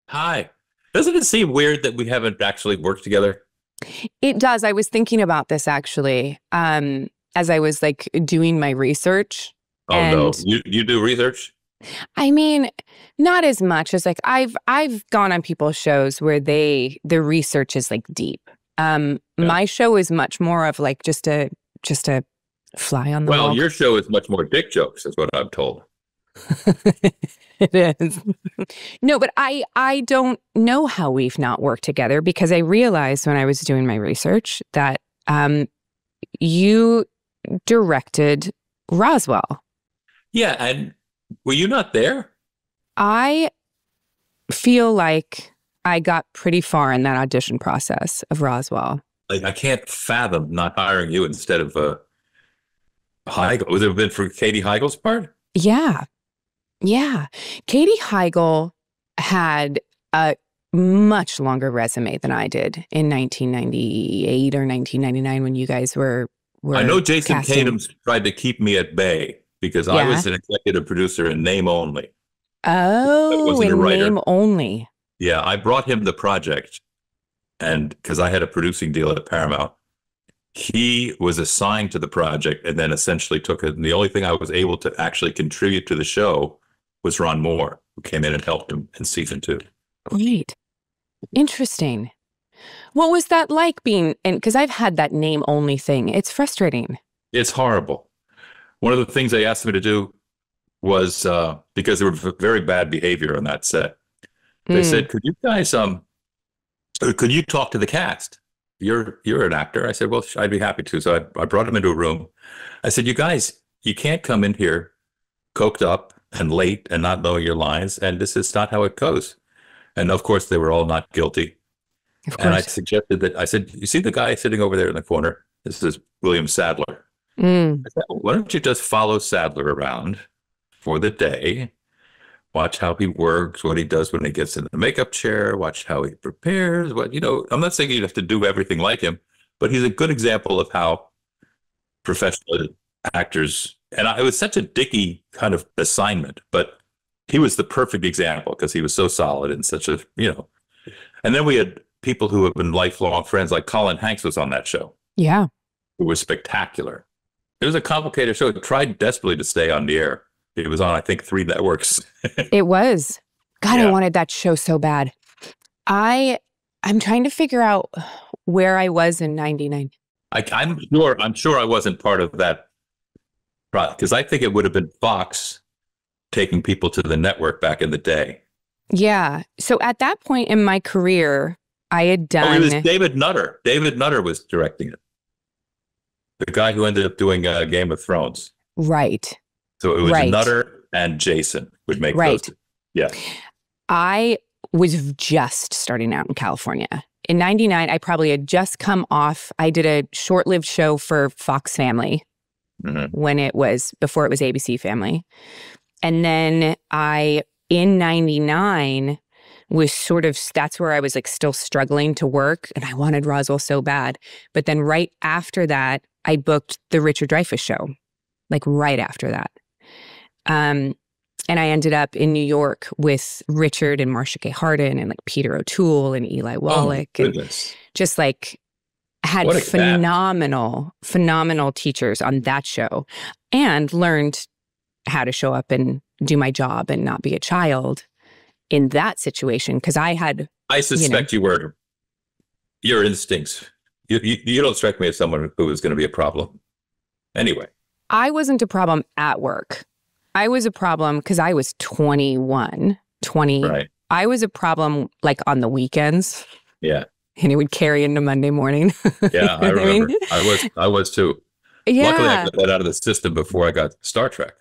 Hi. Doesn't it seem weird that we haven't actually worked together? It does. I was thinking about this actually, as I was like doing my research. Oh no. And You do research? I mean, not as much as like I've gone on people's shows where the research is like deep. Yeah. My show is much more of like just a fly on the Well, wall. your show is much more dick jokes, is what I'm told. It is. No, but I don't know how we've not worked together because I realized when I was doing my research that you directed Roswell. Yeah, and were you not there? I feel like I got pretty far in that audition process of Roswell. Like, I can't fathom not hiring you instead of Heigl. Would it have been for Katie Heigl's part? Yeah. Yeah. Katie Heigl had a much longer resume than I did in 1998 or 1999 when you guys I were know Jason casting. Tatum's tried to keep me at bay because I Yeah. was an executive producer in name only. I Oh, wasn't a in writer. name only. Yeah, I brought him the project, and because I had a producing deal at Paramount, he was assigned to the project and then essentially took it. And the only thing I was able to actually contribute to the show was Ron Moore, who came in and helped him in season two. Great. Interesting. What was that like being in? Because I've had that name only thing. It's frustrating. It's horrible. One of the things they asked me to do was because there were very bad behavior on that set. They Mm. said, "Could you guys could you talk to the cast? You're an actor." I said, "Well, I'd be happy to." So I brought him into a room. I said, "You guys, you can't come in here coked up and late and not knowing your lines, and this is not how it goes." And of course, they were all not guilty. Of And I course. suggested that I said, "You see the guy sitting over there in the corner? This is William Sadler. Mm. I said, why don't you just follow Sadler around for the day? Watch how he works, what he does when he gets in the makeup chair, watch how he prepares. I'm not saying you have to do everything like him, but he's a good example of how professional actors, it was such a dicky kind of assignment, but he was the perfect example because he was so solid and and then we had people who have been lifelong friends, like Colin Hanks was on that show, Yeah. who was spectacular. It was a complicated show. It tried desperately to stay on the air. It was on, I think, 3 networks. It was. God, I Yeah. wanted that show so bad. I'm trying to figure out where I was in 99. I'm sure I wasn't part of that because I think it would have been Fox taking people to the network back in the day. Yeah. So at that point in my career, I had Oh, it was done David Nutter. David Nutter was directing it. The guy who ended up doing Game of Thrones. right. So it was Right. Nutter and Jason would make those Right. two. Yeah. I was just starting out in California. In 99, I probably had just come off. I did a short-lived show for Fox Family Mhm. before it was ABC Family. And then in 99, that's where I was like still struggling to work and I wanted Roswell so bad. But then right after that, I booked the Richard Dreyfuss show, like right after that. And I ended up in New York with Richard and Marcia Gay Harden and like Peter O'Toole and Eli Oh, my Wallach and goodness. just like had What a cast. phenomenal teachers on that show and learned how to show up and do my job and not be a child in that situation. Because I suspect your instincts. You don't strike me as someone who is going to be a problem. Anyway, I wasn't a problem at work. I was a problem because I was 21, 20. right. I was a problem like on the weekends Yeah. and it would carry into Monday morning. Yeah, I You know what remember. mean? I was too. Luckily, I Yeah. got that out of the system before I got Star Trek.